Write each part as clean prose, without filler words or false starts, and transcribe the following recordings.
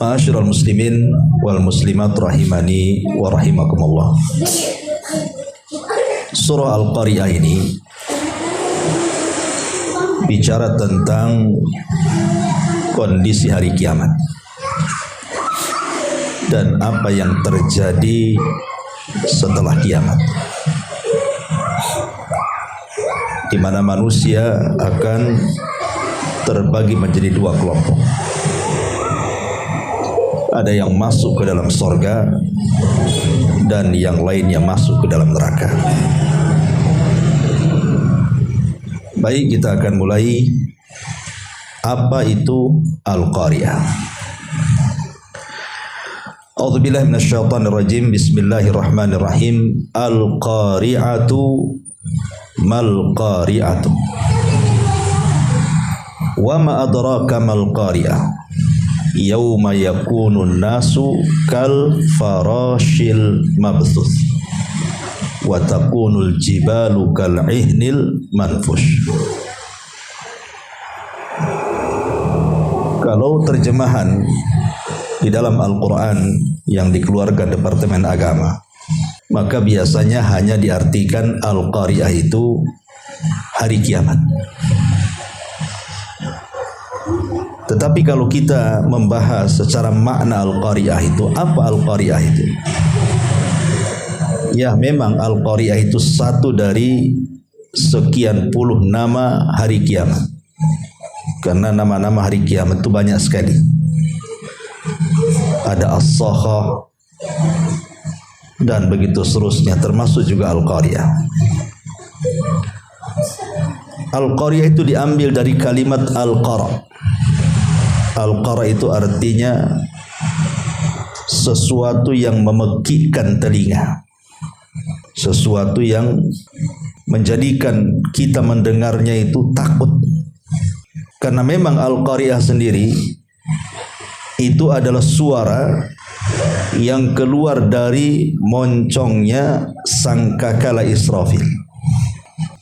Ma'asyiral muslimin wal muslimat rahimani wa rahimakumullah. Surah Al-Qari'ah ini bicara tentang kondisi hari kiamat dan apa yang terjadi setelah kiamat, di mana manusia akan terbagi menjadi dua kelompok. Ada yang masuk ke dalam sorga dan yang lainnya masuk ke dalam neraka. Baik, kita akan mulai. Apa itu Al-Qari'ah? A'udzubillahi minasyaitonirrajim. Bismillahirrahmanirrahim. Al-Qari'atu mal qari'atu. Wa ma adraka mal qari'ah? Yauma yakunun nasu kal farashil mabthuth wa takunul jibalu kal ihnil manfush. Kalau terjemahan di dalam Al-Quran yang dikeluarkan Departemen Agama, maka biasanya hanya diartikan Al-Qari'ah itu hari kiamat. Tetapi kalau kita membahas secara makna Al-Qari'ah itu, apa Al-Qari'ah itu? Ya, memang Al-Qari'ah itu satu dari sekian puluh nama hari kiamat. Karena nama-nama hari kiamat itu banyak sekali. Ada As-Sakhah dan begitu seterusnya, termasuk juga Al-Qari'ah. Al-Qari'ah itu diambil dari kalimat Al-Qara'. Al-Qara itu artinya sesuatu yang memekikkan telinga, sesuatu yang menjadikan kita mendengarnya itu takut. Karena memang Al-Qari'ah sendiri itu adalah suara yang keluar dari moncongnya sangkakala Israfil.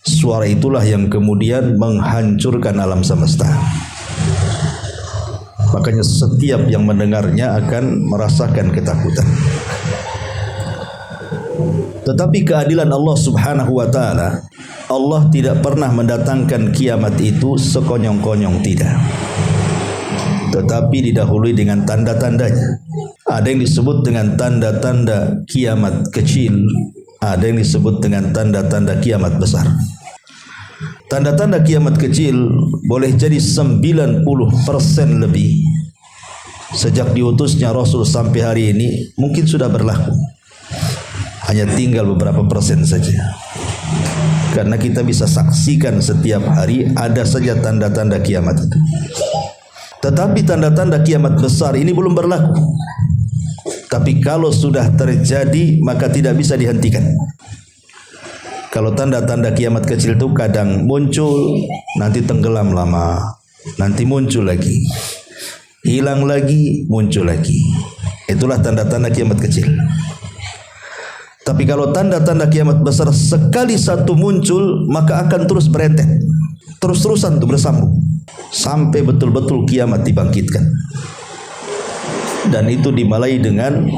Suara itulah yang kemudian menghancurkan alam semesta. Makanya setiap yang mendengarnya akan merasakan ketakutan. Tetapi keadilan Allah Subhanahu wa ta'ala, Allah tidak pernah mendatangkan kiamat itu sekonyong-konyong, tidak. Tetapi didahului dengan tanda-tandanya. Ada yang disebut dengan tanda-tanda kiamat kecil, ada yang disebut dengan tanda-tanda kiamat besar. Tanda-tanda kiamat kecil boleh jadi 90% lebih. Sejak diutusnya Rasul sampai hari ini mungkin sudah berlaku. Hanya tinggal beberapa persen saja. Karena kita bisa saksikan setiap hari ada saja tanda-tanda kiamat itu. Tetapi tanda-tanda kiamat besar ini belum berlaku. Tapi kalau sudah terjadi maka tidak bisa dihentikan. Kalau tanda-tanda kiamat kecil itu kadang muncul, nanti tenggelam lama, nanti muncul lagi, hilang lagi, muncul lagi. Itulah tanda-tanda kiamat kecil. Tapi kalau tanda-tanda kiamat besar sekali satu muncul, maka akan terus berentet, terus-terusan itu bersambung sampai betul-betul kiamat dibangkitkan. Dan itu dimulai dengan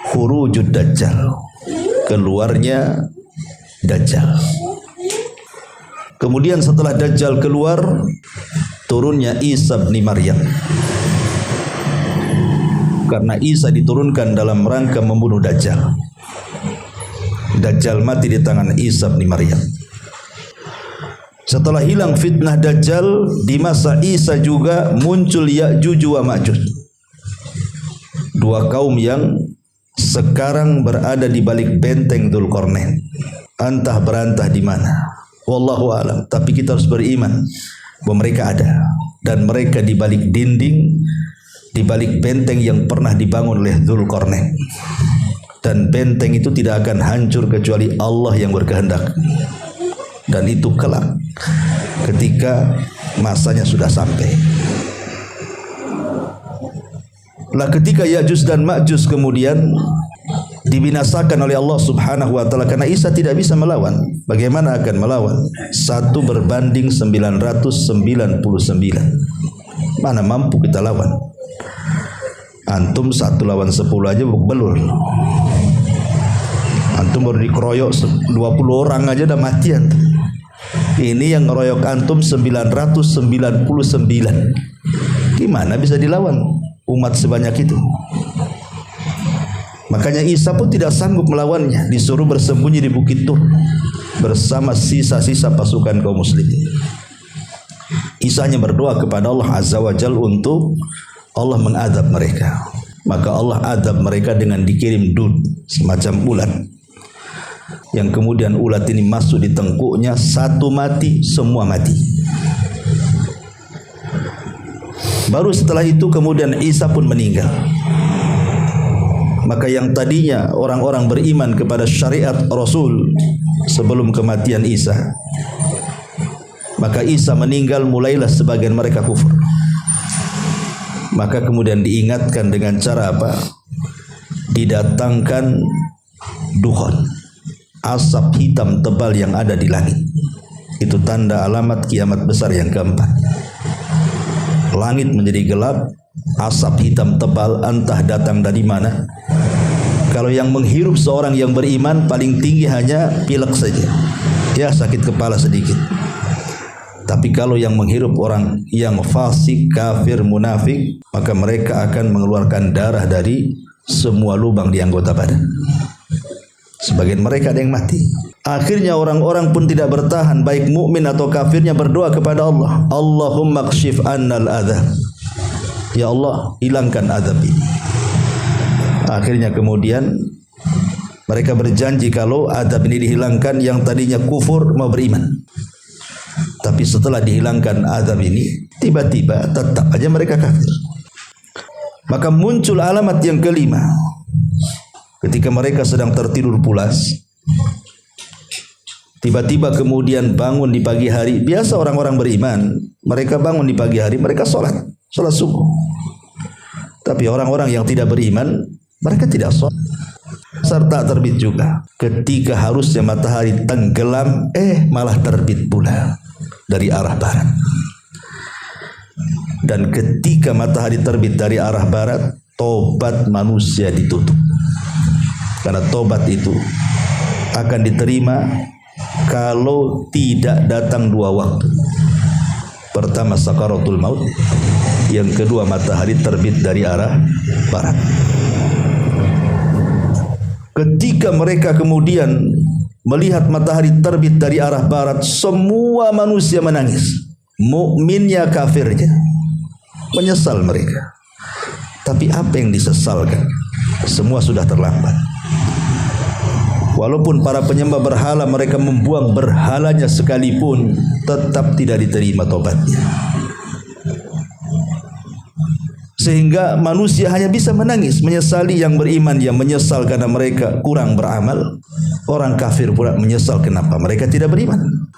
khurujud Dajjal, keluarnya Dajjal. Kemudian setelah Dajjal keluar, turunnya Isa bin Maryam. Karena Isa diturunkan dalam rangka membunuh Dajjal. Dajjal mati di tangan Isa bin Maryam. Setelah hilang fitnah Dajjal, di masa Isa juga muncul Ya'juj wa Ma'juj. Dua kaum yang sekarang berada di balik benteng Dzulqarnain. Antah berantah di mana, wallahu alam. Tapi kita harus beriman bahwa mereka ada, dan mereka di balik dinding, di balik benteng yang pernah dibangun oleh Dzulqarnain. Dan benteng itu tidak akan hancur kecuali Allah yang berkehendak. Dan itu kelak ketika masanya sudah sampai. Lah ketika Ya'juj dan Ma'juj kemudian dibinasakan oleh Allah Subhanahu wa taala karena Isa tidak bisa melawan. Bagaimana akan melawan? 1 berbanding 999. Mana mampu kita lawan? Antum 1 lawan 10 aja belur. Antum baru dikeroyok 20 orang aja udah matian. Ini yang ngeroyok antum 999. Gimana bisa dilawan umat sebanyak itu? Makanya Isa pun tidak sanggup melawannya, disuruh bersembunyi di Bukit Tur bersama sisa-sisa pasukan kaum muslimin. Isa hanya berdoa kepada Allah Azza wa Jalla untuk Allah mengadab mereka. Maka Allah adab mereka dengan dikirim dud, semacam ulat, yang kemudian ulat ini masuk di tengkuknya, satu mati, semua mati. Baru setelah itu kemudian Isa pun meninggal. Maka yang tadinya orang-orang beriman kepada syariat Rasul sebelum kematian Isa, maka Isa meninggal, mulailah sebagian mereka kufur. Maka kemudian diingatkan dengan cara apa? Didatangkan dukhon, asap hitam tebal yang ada di langit. Itu tanda alamat kiamat besar yang keempat. Langit menjadi gelap, asap hitam tebal, entah datang dari mana. Kalau yang menghirup seorang yang beriman paling tinggi hanya pilek saja, ya sakit kepala sedikit. Tapi kalau yang menghirup orang yang fasik, kafir, munafik, maka mereka akan mengeluarkan darah dari semua lubang di anggota badan. Sebagian mereka ada yang mati. Akhirnya orang-orang pun tidak bertahan, baik mukmin atau kafirnya, berdoa kepada Allah, Allahumma kshif annal adza. Ya Allah, hilangkan azab ini. Akhirnya kemudian mereka berjanji kalau azab ini dihilangkan, yang tadinya kufur mau beriman. Tapi setelah dihilangkan azab ini, tiba-tiba tetap aja mereka kafir. Maka muncul alamat yang kelima. Ketika mereka sedang tertidur pulas, tiba-tiba kemudian bangun di pagi hari. Biasa orang-orang beriman, mereka bangun di pagi hari, mereka sholat subuh. Tapi orang-orang yang tidak beriman, mereka tidak sholat. Serta terbit juga. Ketika harusnya matahari tenggelam, malah terbit pula dari arah barat. Dan ketika matahari terbit dari arah barat, tobat manusia ditutup. Karena tobat itu akan diterima kalau tidak datang 2 waktu. Pertama sakaratul maut, yang kedua matahari terbit dari arah barat. Ketika mereka kemudian melihat matahari terbit dari arah barat, semua manusia menangis, mukminnya kafirnya, menyesal mereka. Tapi apa yang disesalkan? Semua sudah terlambat. Walaupun para penyembah berhala mereka membuang berhalanya sekalipun, tetap tidak diterima tobatnya. Sehingga manusia hanya bisa menangis, menyesali. Yang beriman dia menyesal karena mereka kurang beramal. Orang kafir pula menyesal kenapa mereka tidak beriman.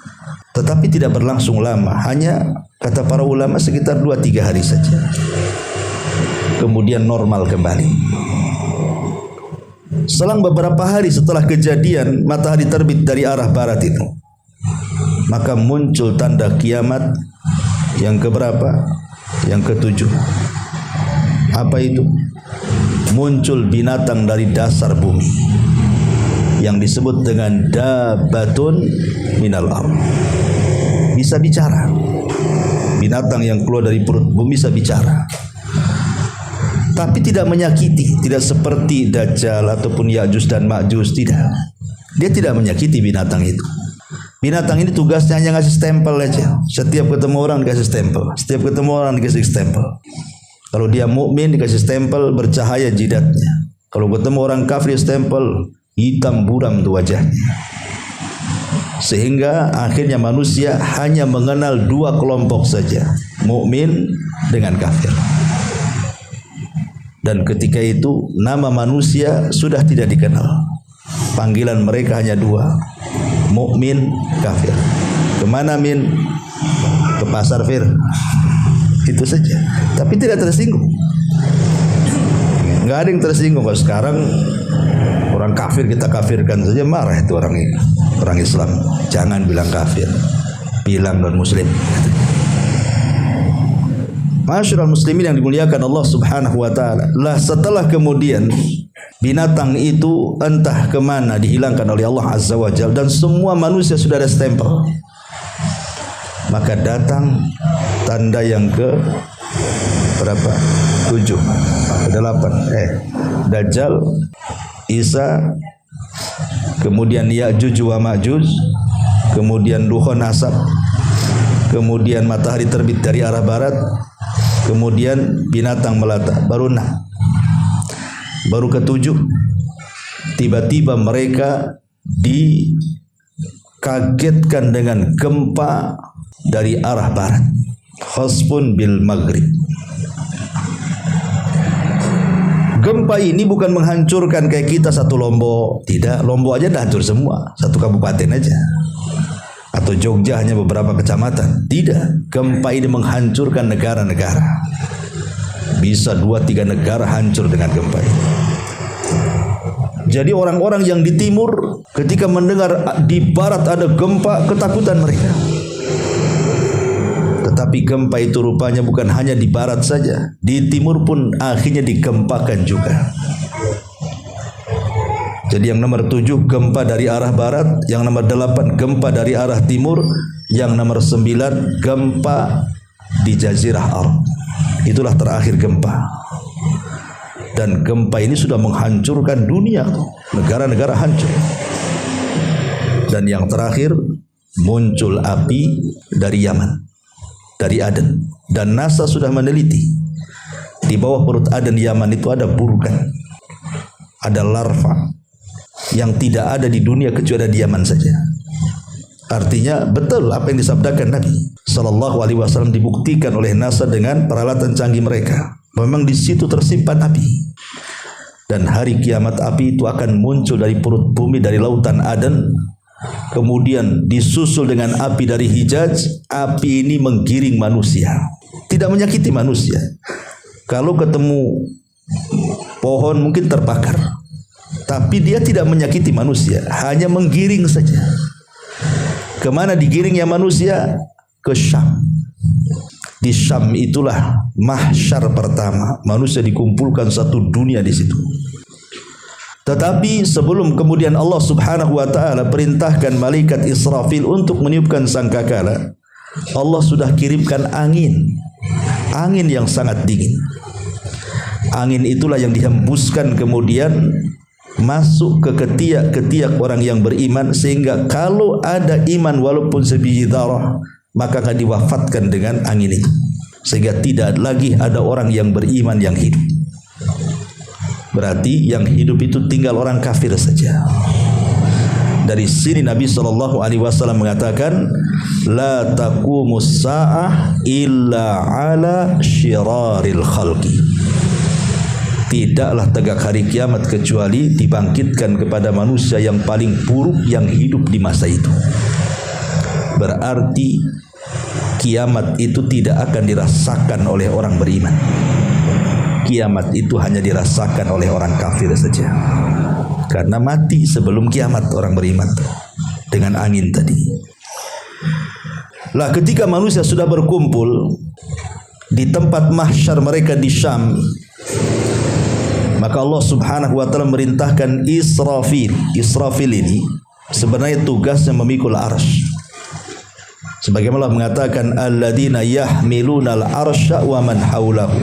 Tetapi tidak berlangsung lama, hanya kata para ulama sekitar 2-3 hari saja. Kemudian normal kembali. Selang beberapa hari setelah kejadian matahari terbit dari arah barat itu, maka muncul tanda kiamat yang keberapa? Yang ke-7. Apa itu? Muncul binatang dari dasar bumi yang disebut dengan dabatun minal ardh. Bisa bicara. Binatang yang keluar dari perut bumi bisa bicara. Tapi tidak menyakiti, tidak seperti Dajjal ataupun Ya'juj dan Ma'juj, tidak. Dia tidak menyakiti binatang itu. Binatang ini tugasnya hanya ngasih stempel aja. Setiap ketemu orang dikasih stempel, setiap ketemu orang dikasih stempel. Kalau dia mukmin dikasih stempel bercahaya jidatnya. Kalau ketemu orang kafir stempel hitam buram tuh wajahnya. Sehingga akhirnya manusia hanya mengenal 2 kelompok saja, mukmin dengan kafir. Dan ketika itu nama manusia sudah tidak dikenal. Panggilan mereka hanya 2, mukmin, kafir. Kemana min? Ke pasar Fir. Itu saja. Tapi tidak tersinggung. Nggak ada yang tersinggung. Kalau sekarang Orang kafir kita kafirkan saja, marah itu orang Islam. Jangan bilang kafir, bilang non muslim. Masyarul muslimin yang dimuliakan Allah Subhanahu wa taala. Lah setelah kemudian binatang itu entah kemana dihilangkan oleh Allah Azza wa Jalla dan semua manusia sudah ada stempel. Maka datang tanda yang ke berapa? 7, 8. Dajjal, Isa, kemudian Ya'juj wa Ma'juj, kemudian dukhon asap, kemudian matahari terbit dari arah barat, kemudian binatang melata. Baru 6. Baru ke-7 tiba-tiba mereka dikagetkan dengan gempa dari arah barat. Khasfun bil maghrib. Gempa ini bukan menghancurkan kayak kita satu Lombok, tidak. Lombok aja dah hancur semua, satu kabupaten aja. Atau Jogja hanya beberapa kecamatan. Tidak, gempa ini menghancurkan negara-negara. Bisa 2-3 negara hancur dengan gempa ini. Jadi orang-orang yang di timur ketika mendengar di barat ada gempa, ketakutan mereka. Tetapi gempa itu rupanya bukan hanya di barat saja, di timur pun akhirnya digempakan juga. Jadi yang nomor 7 gempa dari arah barat, yang nomor 8 gempa dari arah timur, yang nomor 9 gempa di Jazirah Arab. Itulah terakhir gempa. Dan gempa ini sudah menghancurkan dunia, negara-negara hancur. Dan yang terakhir muncul api dari Yaman, dari Aden. Dan NASA sudah meneliti di bawah perut Aden Yaman itu ada burukan, ada larva yang tidak ada di dunia kecuali di Yaman saja. Artinya betul apa yang disabdakan Nabi Sallallahu Alaihi Wasallam, dibuktikan oleh NASA dengan peralatan canggih mereka. Memang di situ tersimpan api. Dan hari kiamat api itu akan muncul dari perut bumi, dari lautan Aden. Kemudian disusul dengan api dari Hijaz. Api ini menggiring manusia, tidak menyakiti manusia. Kalau ketemu pohon mungkin terbakar, tapi dia tidak menyakiti manusia, hanya menggiring saja. Kemana digiringnya manusia? Ke Syam. Di Syam itulah mahsyar pertama, manusia dikumpulkan satu dunia di situ. Tetapi sebelum kemudian Allah Subhanahu wa taala perintahkan malaikat Israfil untuk meniupkan sangkakala, Allah sudah kirimkan angin yang sangat dingin. Angin itulah yang dihembuskan kemudian masuk ke ketiak-ketiak orang yang beriman, sehingga kalau ada iman walaupun sebiji dzarrah maka akan diwafatkan dengan angin itu, sehingga tidak lagi ada orang yang beriman yang hidup. Berarti yang hidup itu tinggal orang kafir saja. Dari sini Nabi Sallallahu Alaihi Wasallam mengatakan, la taqumus sa'ah illa ala syiraril khalqi. Tidaklah tegak hari kiamat kecuali dibangkitkan kepada manusia yang paling buruk yang hidup di masa itu. Berarti kiamat itu tidak akan dirasakan oleh orang beriman. Kiamat itu hanya dirasakan oleh orang kafir saja. Karena mati sebelum kiamat orang beriman dengan angin tadi. Lah ketika manusia sudah berkumpul di tempat mahsyar mereka di Syam, maka Allah Subhanahu wa taala merintahkan Israfil. Israfil ini sebenarnya tugasnya memikul arsy. Sebagaimana Allah mengatakan alladzina yahmiluna al-arsya wa man haulahu.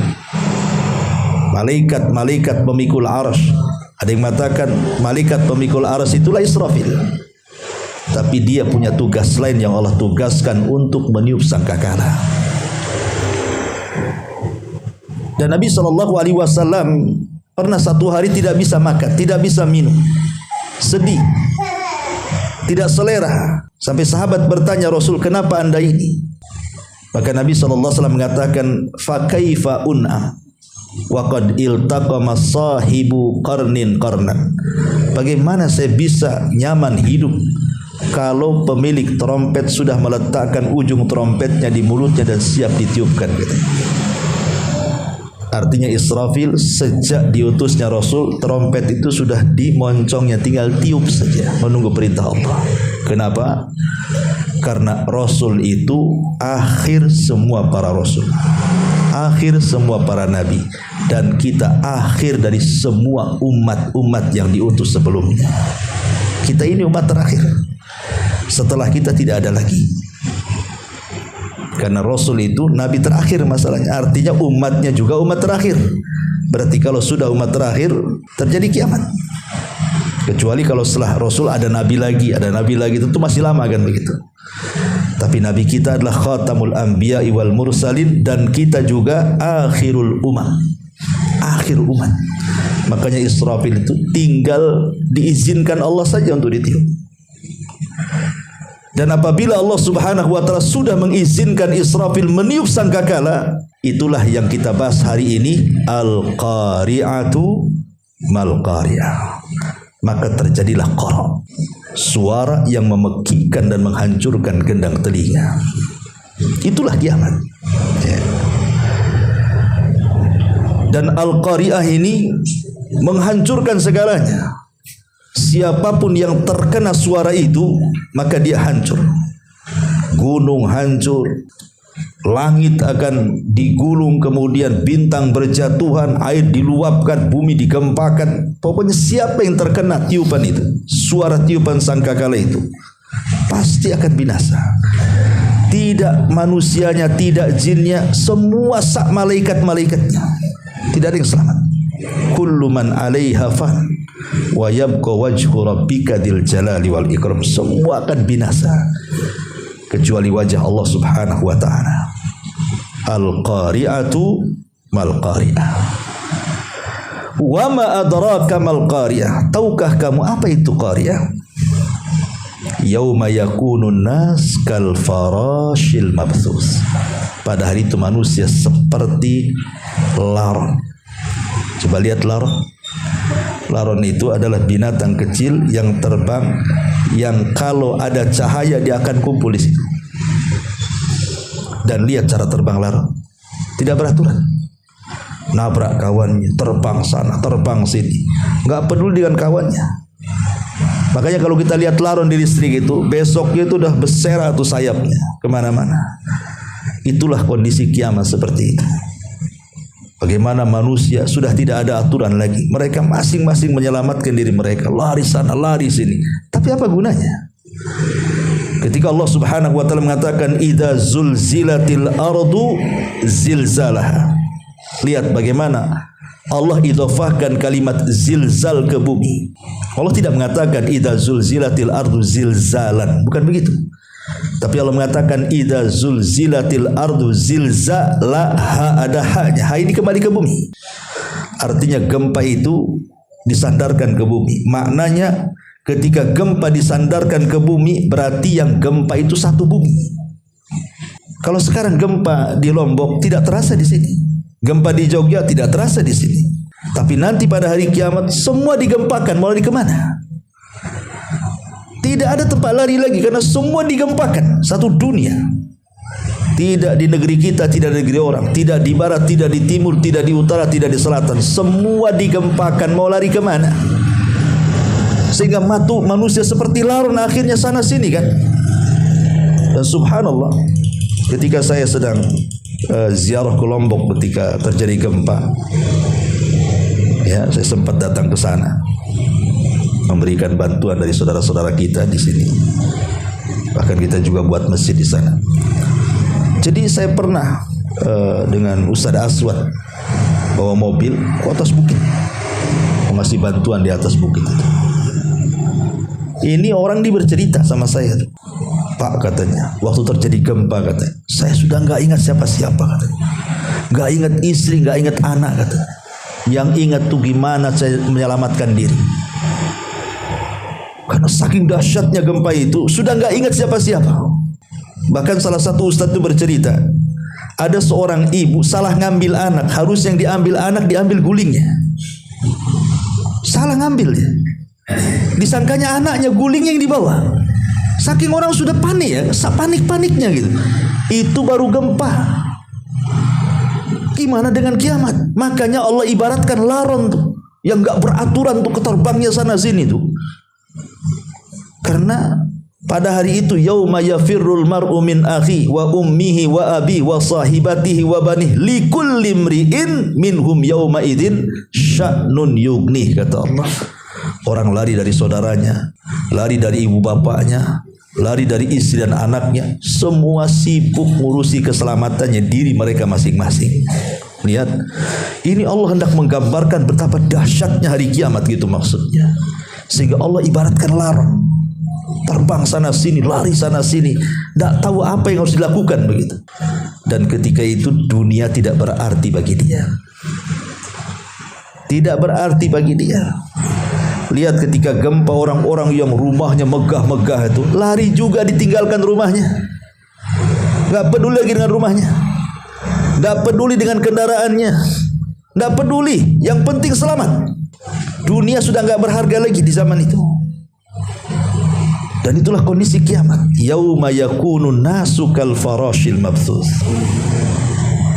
Malaikat-malaikat pemikul arsy. Ada yang mengatakan malaikat pemikul arsy itulah Israfil. Tapi dia punya tugas lain yang Allah tugaskan untuk meniup sangkakala. Dan Nabi Shallallahu Alaihi Wasallam pernah satu hari tidak bisa makan, tidak bisa minum, sedih, tidak selera. Sampai sahabat bertanya, Rasul, kenapa anda ini? Maka Nabi SAW mengatakan, fa kaifa un'am wa qad iltaqama sahibu qarnin qarnan. Bagaimana saya bisa nyaman hidup kalau pemilik trompet sudah meletakkan ujung trompetnya di mulutnya dan siap ditiupkan, gitu. Artinya Israfil sejak diutusnya Rasul, trompet itu sudah dimoncongnya, tinggal tiup saja menunggu perintah Allah. Kenapa? Karena Rasul itu akhir semua para Rasul, akhir semua para Nabi, dan kita akhir dari semua umat-umat yang diutus sebelumnya. Kita ini umat terakhir. Setelah kita tidak ada lagi. Karena Rasul itu Nabi terakhir masalahnya. Artinya umatnya juga umat terakhir. Berarti kalau sudah umat terakhir, terjadi kiamat. Kecuali kalau setelah Rasul ada Nabi lagi, itu masih lama kan begitu. Tapi Nabi kita adalah khatamul anbiya wal mursalin, dan kita juga akhirul umat. Akhir umat. Makanya Israfil itu tinggal diizinkan Allah saja untuk ditiup. Dan apabila Allah Subhanahu wa taala sudah mengizinkan Israfil meniup sangkakala, itulah yang kita bahas hari ini, al-qari'atu mal-qari'ah. Maka terjadilah qara', suara yang memekikkan dan menghancurkan gendang telinga. Itulah kiamat. Ya. Dan al-qari'ah ini menghancurkan segalanya. Siapapun yang terkena suara itu, maka dia hancur. Gunung hancur, langit akan digulung, kemudian bintang berjatuhan, air diluapkan, bumi digempakan. Pokoknya siapa yang terkena tiupan itu, suara tiupan sangkakala itu, pasti akan binasa. Tidak manusianya, tidak jinnya, semua sak malaikat-malaikatnya, tidak ada yang selamat. Kullu man 'alaiha fan wa yabqa wajhu rabbika dzil jalali wal ikram. Semua akan binasa kecuali wajah Allah Subhanahu wa taala. Al-qari'atu mal-qari'ah. Wa ma adraka mal-qari'ah. Tahukah kamu apa itu qari'ah? Yauma yakunun nas kal farashil mabthus. Pada hari itu manusia seperti laron. Coba lihat laron. Laron itu adalah binatang kecil yang terbang, yang kalau ada cahaya dia akan kumpul di situ. Dan lihat cara terbang laron, tidak beraturan. Nabrak kawannya, terbang sana, terbang sini, nggak peduli dengan kawannya. Makanya kalau kita lihat laron di listrik itu, besoknya itu udah bersera tuh sayapnya kemana-mana. Itulah kondisi kiamat seperti itu. Bagaimana manusia sudah tidak ada aturan lagi. Mereka masing-masing menyelamatkan diri mereka. Lari sana, lari sini. Tapi apa gunanya? Ketika Allah Subhanahu wa taala mengatakan idza zulzilatil ardu zilzalaha. Lihat bagaimana Allah idhofahkan kalimat zilzal ke bumi. Allah tidak mengatakan idza zulzilatil ardu zilzalan. Bukan begitu. Tapi Allah mengatakan idza zulzilatil ardu zilzalaha, ada hanya. Ha ini kembali ke bumi. Artinya gempa itu disandarkan ke bumi. Maknanya ketika gempa disandarkan ke bumi, berarti yang gempa itu satu bumi. Kalau sekarang gempa di Lombok tidak terasa di sini. Gempa di Jogja tidak terasa di sini. Tapi nanti pada hari kiamat semua digempakan. Mau lari kemana? Tidak ada tempat lari lagi karena semua digempakan. Satu dunia. Tidak di negeri kita, tidak di negeri orang, tidak di barat, tidak di timur, tidak di utara, tidak di selatan. Semua digempakan. Mau lari kemana? Sehingga manusia seperti laron akhirnya sana sini kan. Dan subhanallah, ketika saya sedang ziarah ke Lombok ketika terjadi gempa, ya saya sempat datang ke sana memberikan bantuan dari saudara-saudara kita di sini. Bahkan kita juga buat masjid di sana. Jadi saya pernah dengan Ustaz Aswad bawa mobil ke atas bukit, mengasih bantuan di atas bukit itu. Ini orang dia bercerita sama saya, Pak katanya, waktu terjadi gempa katanya, saya sudah nggak ingat siapa-siapa katanya, nggak ingat istri, nggak ingat anak katanya. Yang ingat tuh gimana saya menyelamatkan diri. Karena saking dahsyatnya gempa itu, sudah nggak ingat siapa-siapa. Bahkan salah satu ustadz itu bercerita, ada seorang ibu salah ngambil anak, harus yang diambil anak diambil gulingnya. Salah ngambil dia. Disangkanya anaknya, gulingnya yang dibawa. Saking orang sudah panik ya, panik-paniknya gitu. Itu baru gempa. Gimana dengan kiamat? Makanya Allah ibaratkan laron tuh, yang nggak beraturan tuh keterbangnya sana sini tuh. Karena pada hari itu yauma yafirrul mar'u min akhi wa ummihi wa abi wa sahibatihi wa banih likulli imri'in minhum yauma idzin sya'nun yughnih, kata Allah. Orang lari dari saudaranya, lari dari ibu bapaknya, lari dari istri dan anaknya, semua sibuk ngurusi keselamatannya diri mereka masing-masing. Lihat, ini Allah hendak menggambarkan betapa dahsyatnya hari kiamat gitu maksudnya. Sehingga Allah ibaratkan laron, terbang sana sini, lari sana sini, tidak tahu apa yang harus dilakukan begitu. Dan ketika itu dunia tidak berarti bagi dia, tidak berarti bagi dia. Lihat ketika gempa, orang-orang yang rumahnya megah-megah itu lari juga ditinggalkan rumahnya, nggak peduli lagi dengan rumahnya, nggak peduli dengan kendaraannya, nggak peduli, yang penting selamat. Dunia sudah nggak berharga lagi di zaman itu. Dan itulah kondisi kiamat. Yauma yakunun nasu kal farashil mabthus.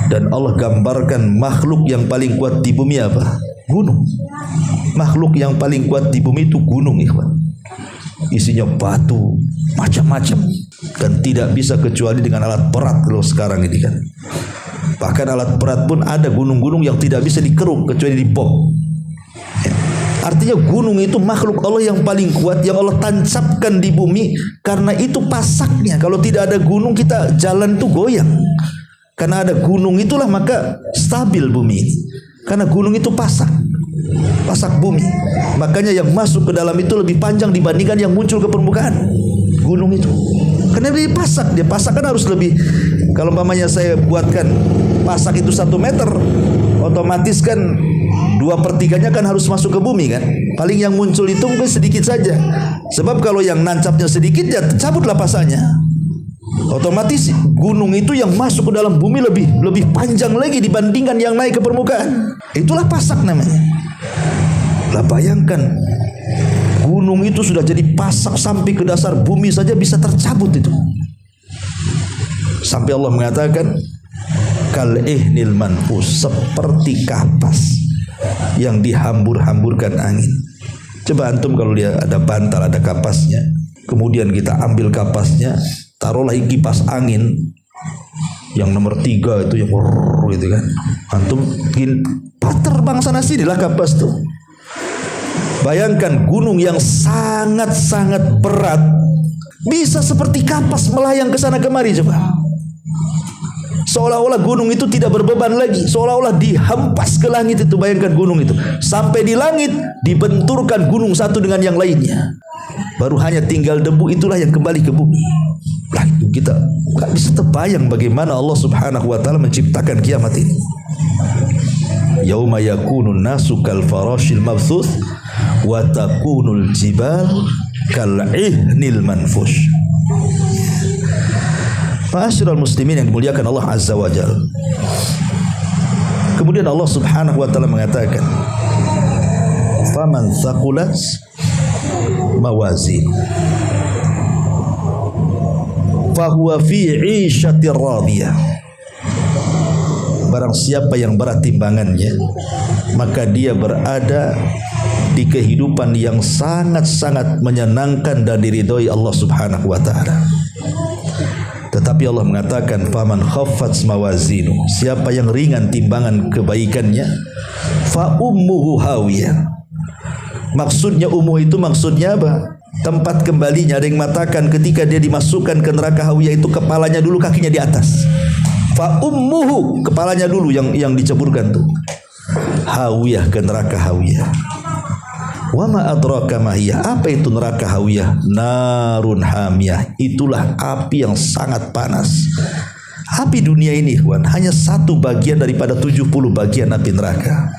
Dan Allah gambarkan makhluk yang paling kuat di bumi apa? Gunung. Makhluk yang paling kuat di bumi itu gunung, ikhwan. Isinya batu, macam-macam. Dan tidak bisa kecuali dengan alat berat kalau sekarang ini kan. Bahkan alat berat pun ada gunung-gunung yang tidak bisa dikeruk kecuali dibom. Artinya gunung itu makhluk Allah yang paling kuat, yang Allah tancapkan di bumi. Karena itu pasaknya. Kalau tidak ada gunung, kita jalan itu goyang. Karena ada gunung itulah maka stabil bumi ini. Karena gunung itu pasak bumi. Makanya yang masuk ke dalam itu lebih panjang dibandingkan yang muncul ke permukaan gunung itu. Karena dia pasak kan harus lebih. Kalau umpamanya saya buatkan pasak itu 1 meter, otomatis kan 2/3-nya kan harus masuk ke bumi kan. Paling yang muncul itu mungkin sedikit saja. Sebab kalau yang nancapnya sedikit ya cabutlah pasaknya. Otomatis gunung itu yang masuk ke dalam bumi lebih panjang lagi dibandingkan yang naik ke permukaan. Itulah pasak namanya. Lah bayangkan, gunung itu sudah jadi pasak sampai ke dasar bumi saja bisa tercabut itu. Sampai Allah mengatakan kal ihnil manfus, seperti kapas yang dihambur-hamburkan angin. Coba antum kalau dia ada bantal, ada kapasnya, kemudian kita ambil kapasnya, taruhlah kipas angin yang nomor 3 itu yang gitu kan, antum bikin terbang sana sini lah kapas tuh. Bayangkan gunung yang sangat-sangat berat bisa seperti kapas melayang ke sana kemari coba. Seolah-olah gunung itu tidak berbeban lagi, seolah-olah dihempas ke langit itu. Bayangkan gunung itu sampai di langit, dibenturkan gunung satu dengan yang lainnya. Baru hanya tinggal debu, itulah yang kembali ke bumi. Lah itu kita gak bisa terbayang bagaimana Allah Subhanahu wa taala menciptakan kiamat ini. Yauma yakunun nasu kal farashil mabthus wa takunul jibal kal ihnil manfush. Ma'asyiral muslimin yang dimuliakan Allah Azza wa Jalla. Kemudian Allah Subhanahu wa taala mengatakan, "Faman thaqulat mawazin fahuwa fi 'ishatir radiyah." Barang siapa yang berat timbangannya, maka dia berada di kehidupan yang sangat-sangat menyenangkan dan diridhoi Allah Subhanahu wa taala. Tetapi Allah mengatakan faman khaffat mawazinu, siapa yang ringan timbangan kebaikannya, fa ummuhu hawiyah. Maksudnya ummuh itu maksudnya apa? Tempat kembalinya. Ada yang mengatakan ketika dia dimasukkan ke neraka hawiyah itu kepalanya dulu, kakinya di atas. Fa ummuhu, kepalanya dulu yang diceburkan tuh. Hawiyah, ke neraka hawiyah. Wa ma adraka ma hiya, apa itu neraka hawiyah? Narun hamiyah, itulah api yang sangat panas. Api dunia ini hanya 1 bagian daripada 70 bagian api neraka.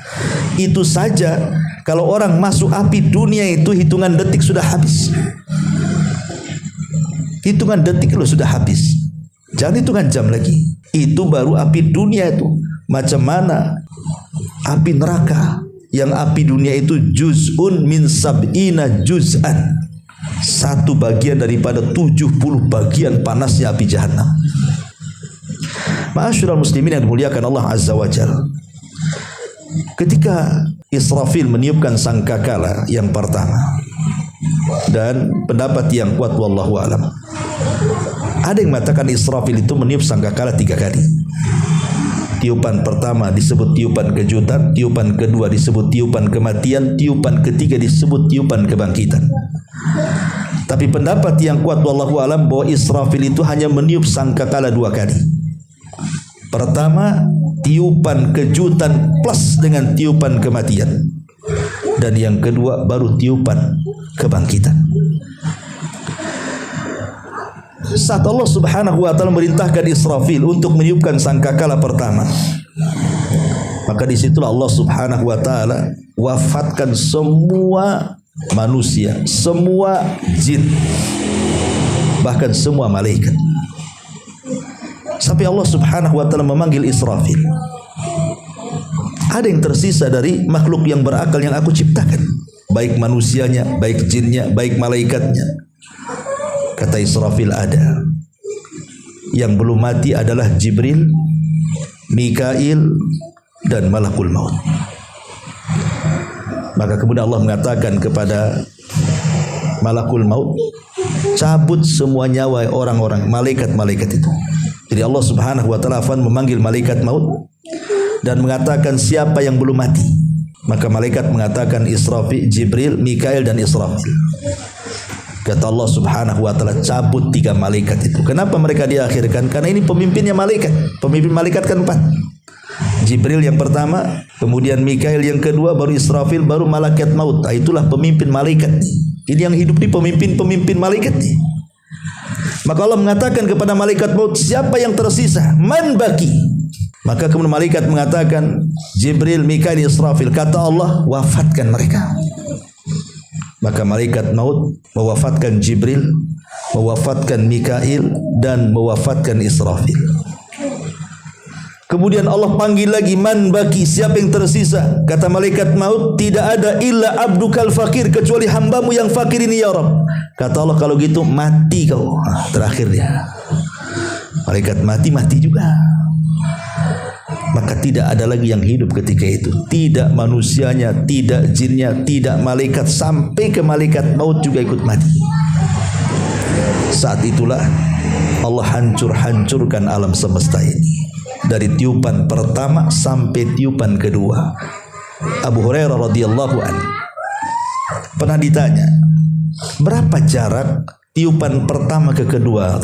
Itu saja kalau orang masuk api dunia itu hitungan detik sudah habis. Hitungan detik loh sudah habis. Jangan hitungan jam lagi. Itu baru api dunia itu. Macam mana api neraka? Yang api dunia itu juz'un min sab'ina juz'an, 1 bagian daripada 70 bagian panasnya api jahanam. Ma'asyiral muslimin yang dimuliakan Allah Azza wa Jalla, ketika Israfil meniupkan sangkakala yang pertama, dan pendapat yang kuat wallahu alam, ada yang mengatakan Israfil itu meniup sangkakala 3 kali. Tiupan pertama disebut tiupan kejutan, tiupan kedua disebut tiupan kematian, tiupan ketiga disebut tiupan kebangkitan. Tapi pendapat yang kuat wallahu alam bahwa Israfil itu hanya meniup sangkakala 2 kali. Pertama, tiupan kejutan plus dengan tiupan kematian, dan yang kedua baru tiupan kebangkitan. Saat Allah Subhanahu wa taala merintahkan Israfil untuk meniupkan sangkakala pertama, maka disitulah Allah Subhanahu wa taala wafatkan semua manusia, semua jin, bahkan semua malaikat. Sampai Allah Subhanahu wa taala memanggil Israfil. Ada yang tersisa dari makhluk yang berakal yang aku ciptakan, baik manusianya, baik jinnya, baik malaikatnya. Kata Israfil, ada. Yang belum mati adalah Jibril, Mikail, dan Malakul Maut. Maka kemudian Allah mengatakan kepada Malakul Maut, cabut semua nyawa orang-orang, malaikat-malaikat itu. Jadi Allah Subhanahu wa taala memanggil malaikat maut dan mengatakan siapa yang belum mati. Maka malaikat mengatakan Israfil, Jibril, Mikail, dan Israfil. Kata Allah Subhanahu wa taala, cabut 3 malaikat itu. Kenapa mereka diakhirkan? Karena ini pemimpinnya malaikat. Pemimpin malaikat kan 4. Jibril yang pertama, kemudian Mikail yang kedua, baru Israfil, baru malaikat maut. Nah, itulah pemimpin malaikat. Ini yang hidup di pemimpin malaikat nih. Maka Allah mengatakan kepada malaikat maut, siapa yang tersisa? Man baki? Maka kemudian malaikat mengatakan, Jibril, Mikail, Israfil. Kata Allah, wafatkan mereka. Maka malaikat maut mewafatkan Jibril, mewafatkan Mikail, dan mewafatkan Israfil. Kemudian Allah panggil lagi, man baki? Siapa yang tersisa? Kata malaikat maut, tidak ada illa abdukal fakir, kecuali hambamu yang fakir ini ya Rabb. Kata Allah, kalau gitu mati kau. Terakhir dia, malaikat mati juga. Maka tidak ada lagi yang hidup ketika itu. Tidak manusianya, tidak jinnya, tidak malaikat, sampai ke malaikat maut juga ikut mati. Saat itulah Allah hancurkan alam semesta ini, dari tiupan pertama sampai tiupan kedua. Abu Hurairah radhiyallahu anhu pernah ditanya, berapa jarak tiupan pertama ke kedua?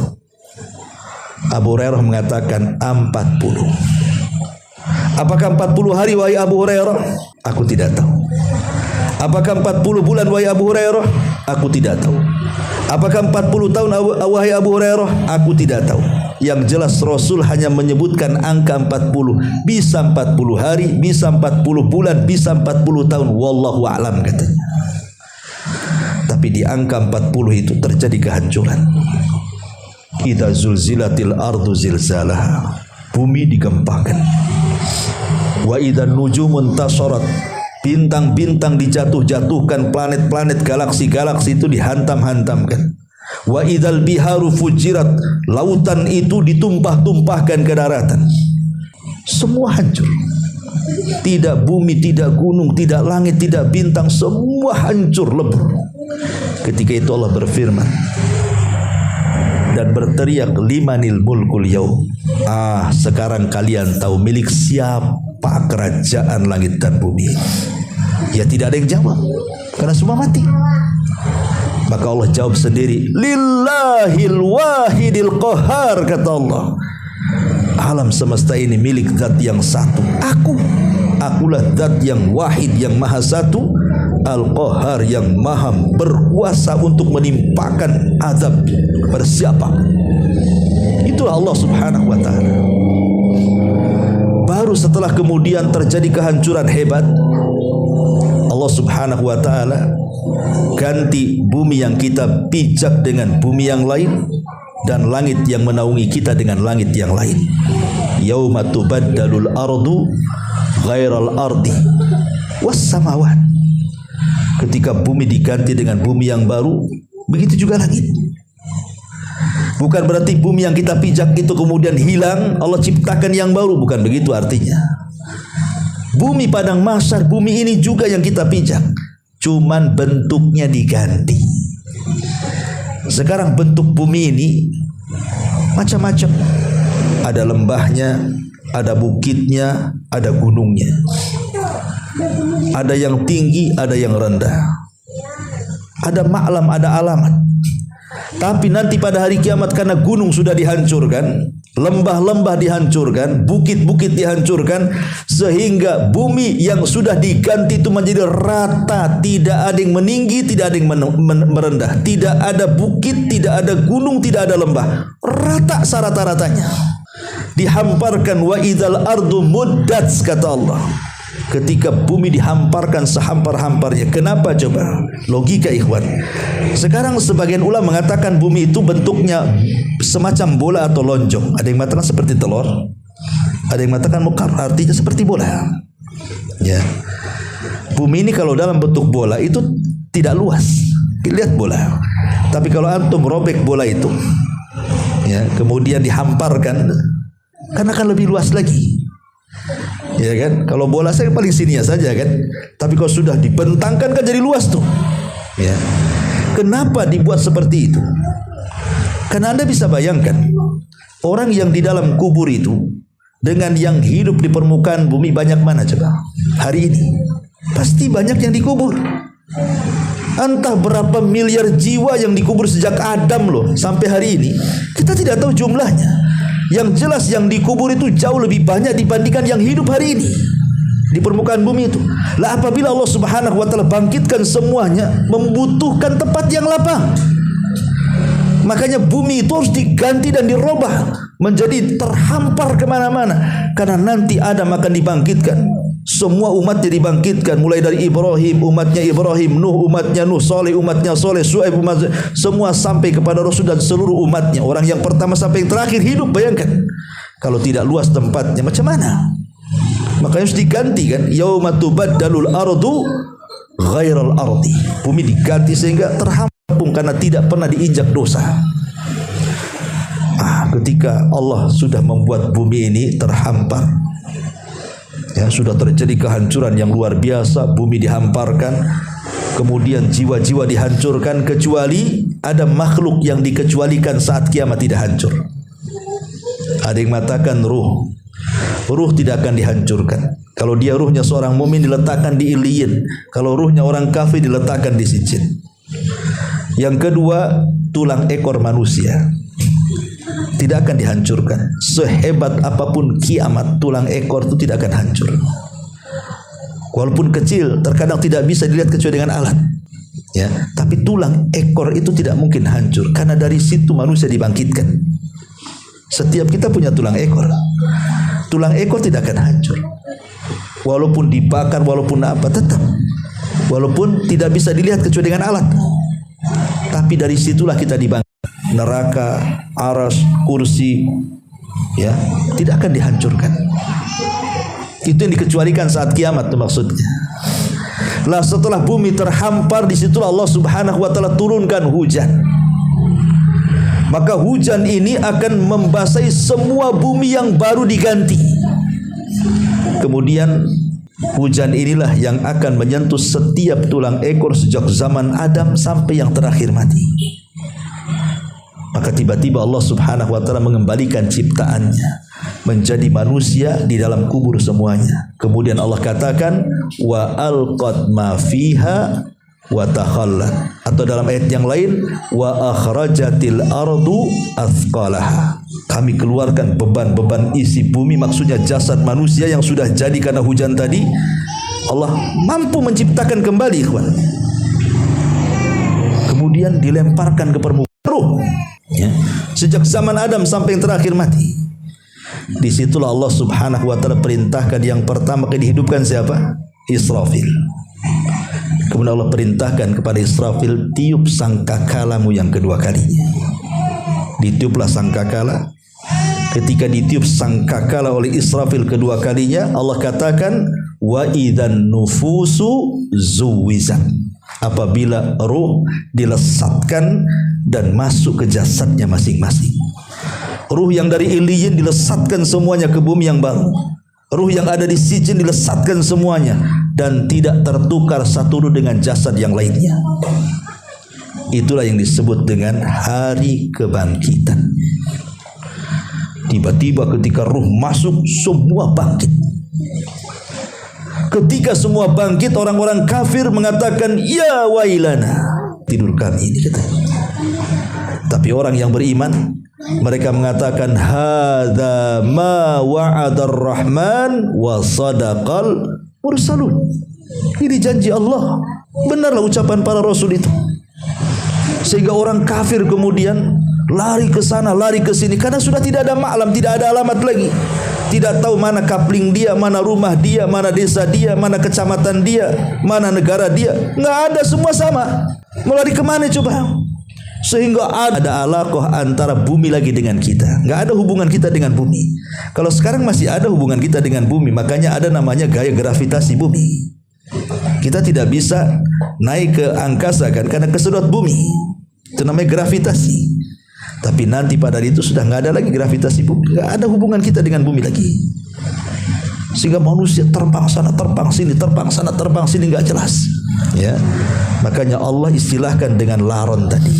Abu Hurairah mengatakan 40. Apakah 40 hari wahai Abu Hurairah? Aku tidak tahu. Apakah 40 bulan wahai Abu Hurairah? Aku tidak tahu. Apakah 40 tahun wahai Abu Hurairah? Aku tidak tahu. Yang jelas Rasul hanya menyebutkan angka 40. Bisa 40 hari, bisa 40 bulan, bisa 40 tahun. Wallahu a'lam katanya. Tapi di angka 40 itu terjadi kehancuran. Idza zulzilatil ardu zilzalaha. Bumi digempakan. Wa idzan nujumun tasharat. Bintang-bintang dijatuh-jatuhkan, planet-planet, galaksi-galaksi itu dihantam-hantamkan. Wa idzal biharu fujirat. Lautan itu ditumpah-tumpahkan ke daratan. Semua hancur. Tidak bumi, tidak gunung, tidak langit, tidak bintang, semua hancur lebur. Ketika itu Allah berfirman dan berteriak, limanil mulkul yaum. Sekarang kalian tahu milik siapa kerajaan langit dan bumi. Ya tidak ada yang jawab, karena semua mati. Maka Allah jawab sendiri, lillahil wahidil qahar. Kata Allah, alam semesta ini milik zat yang satu. Akulah zat yang wahid, yang maha satu, al-qahar, yang maha berkuasa untuk menimpakan azab kepada siapa. Itulah Allah Subhanahu wa ta'ala. Baru setelah kemudian terjadi kehancuran hebat, Allah Subhanahu wa ta'ala ganti bumi yang kita pijak dengan bumi yang lain, dan langit yang menaungi kita dengan langit yang lain. Yauma tubaddalul ardu ghairal ardi was samawat. Ketika bumi diganti dengan bumi yang baru, begitu juga langit. Bukan berarti bumi yang kita pijak itu kemudian hilang, Allah ciptakan yang baru, bukan begitu artinya. Bumi padang mahsyar, bumi ini juga yang kita pijak, cuman bentuknya diganti. Sekarang bentuk bumi ini macam-macam. Ada lembahnya, ada bukitnya, ada gunungnya. Ada yang tinggi, ada yang rendah. Ada maklam, ada alamat. Tapi nanti pada hari kiamat karena gunung sudah dihancurkan, lembah-lembah dihancurkan, bukit-bukit dihancurkan, sehingga bumi yang sudah diganti itu menjadi rata, tidak ada yang meninggi, tidak ada yang merendah, tidak ada bukit, tidak ada gunung, tidak ada lembah, rata serata-ratanya. Dihamparkan, wa idzal ardu muddat, kata Allah. Ketika bumi dihamparkan sehampar-hamparnya. Kenapa coba? Logika ikhwan. Sekarang sebagian ulama mengatakan bumi itu bentuknya semacam bola atau lonjong. Ada yang mengatakan seperti telur, ada yang mengatakan mukar, artinya seperti bola. Ya. Bumi ini kalau dalam bentuk bola itu tidak luas. Lihat bola. Tapi kalau antum robek bola itu, ya, kemudian dihamparkan, kan akan lebih luas lagi. Ya kan? Kalau bola saya paling sini saja kan. Tapi kalau sudah dibentangkan kan jadi luas tuh. Ya. Kenapa dibuat seperti itu? Karena Anda bisa bayangkan orang yang di dalam kubur itu dengan yang hidup di permukaan bumi banyak mana coba? Hari ini pasti banyak yang dikubur. Entah berapa miliar jiwa yang dikubur sejak Adam loh sampai hari ini. Kita tidak tahu jumlahnya. Yang jelas yang dikubur itu jauh lebih banyak dibandingkan yang hidup hari ini di permukaan bumi itu. Lah apabila Allah Subhanahu wa taala bangkitkan semuanya, membutuhkan tempat yang lapang. Makanya bumi itu harus diganti dan dirubah menjadi terhampar kemana-mana. Karena nanti Adam akan dibangkitkan. Semua umatnya dibangkitkan, mulai dari Ibrahim, umatnya Ibrahim, Nuh, umatnya Nuh, Saleh, umatnya Saleh, Syuaib, umatnya, semua sampai kepada Rasul dan seluruh umatnya. Orang yang pertama sampai yang terakhir hidup, bayangkan. Kalau tidak luas tempatnya, macam mana? Makanya harus diganti kan. Yauma tubaddalul ardu ghairal ardi. Bumi diganti sehingga terhampung karena tidak pernah diinjak dosa. Ketika Allah sudah membuat bumi ini terhampar, ya, sudah terjadi kehancuran yang luar biasa, bumi dihamparkan, kemudian jiwa-jiwa dihancurkan, kecuali ada makhluk yang dikecualikan saat kiamat tidak hancur. Ada yang mengatakan ruh tidak akan dihancurkan. Kalau dia ruhnya seorang mukmin diletakkan di Iliyin, kalau ruhnya orang kafir diletakkan di Sijin. Yang kedua, tulang ekor manusia tidak akan dihancurkan. Sehebat apapun kiamat, tulang ekor itu tidak akan hancur. Walaupun kecil, terkadang tidak bisa dilihat kecuali dengan alat. Ya, tapi tulang ekor itu tidak mungkin hancur karena dari situ manusia dibangkitkan. Setiap kita punya tulang ekor. Tulang ekor tidak akan hancur. Walaupun dibakar, walaupun apa, tetap. Walaupun tidak bisa dilihat kecuali dengan alat. Tapi dari situlah kita dibangkitkan. Neraka, aras, kursi, ya, tidak akan dihancurkan. Itu yang dikecualikan saat kiamat itu maksudnya. Lah setelah bumi terhampar, disitulah Allah Subhanahu wa taala turunkan hujan. Maka hujan ini akan membasahi semua bumi yang baru diganti. Kemudian hujan inilah yang akan menyentuh setiap tulang ekor sejak zaman Adam sampai yang terakhir mati. Maka tiba-tiba Allah Subhanahu wa taala mengembalikan ciptaannya menjadi manusia di dalam kubur semuanya. Kemudian Allah katakan wa alqad ma fiha wa takhallat, atau dalam ayat yang lain wa akhrajatil ardu athqalaha. Kami keluarkan beban-beban isi bumi, maksudnya jasad manusia yang sudah jadi karena hujan tadi. Allah mampu menciptakan kembali, ikhwan. Kemudian dilemparkan ke permukaan ruh. Ya. Sejak zaman Adam sampai yang terakhir mati. Disitulah Allah Subhanahu wa taala perintahkan yang pertama kali dihidupkan siapa? Israfil. Kemudian Allah perintahkan kepada Israfil, tiup sangkakalamu yang kedua kalinya. Ditiuplah sangkakala. Ketika ditiup sangkakala oleh Israfil kedua kalinya, Allah katakan wa idzan nufusu zuwizat. Apabila ruh dilesatkan dan masuk ke jasadnya masing-masing. Ruh yang dari Iliyin dilesatkan semuanya ke bumi yang baru. Ruh yang ada di Sijin dilesatkan semuanya dan tidak tertukar satu ruh dengan jasad yang lainnya. Itulah yang disebut dengan hari kebangkitan. Tiba-tiba ketika ruh masuk, semua bangkit. Ketika semua bangkit, orang-orang kafir mengatakan, ya wailana, tidur kami ini katanya. Tapi orang yang beriman, mereka mengatakan, hadza ma wa'adar rahman wa sadaqal mursalun. Ini janji Allah, benarlah ucapan para rasul itu. Sehingga orang kafir kemudian lari ke sana, lari ke sini, karena sudah tidak ada maklam, tidak ada alamat lagi. Tidak tahu mana kapling dia, mana rumah dia, mana desa dia, mana kecamatan dia, mana negara dia. Nggak ada, semua sama. Mau lari kemana coba? Sehingga ada alaqah antara bumi lagi dengan kita. Nggak ada hubungan kita dengan bumi. Kalau sekarang masih ada hubungan kita dengan bumi, makanya ada namanya gaya gravitasi bumi. Kita tidak bisa naik ke angkasa kan, karena kesedot bumi. Itu namanya gravitasi. Tapi nanti pada hari itu sudah nggak ada lagi gravitasi bumi, nggak ada hubungan kita dengan bumi lagi. Sehingga manusia terbang sana, terbang sini, terbang sana, terbang sini, nggak jelas. Ya, makanya Allah istilahkan dengan laron tadi.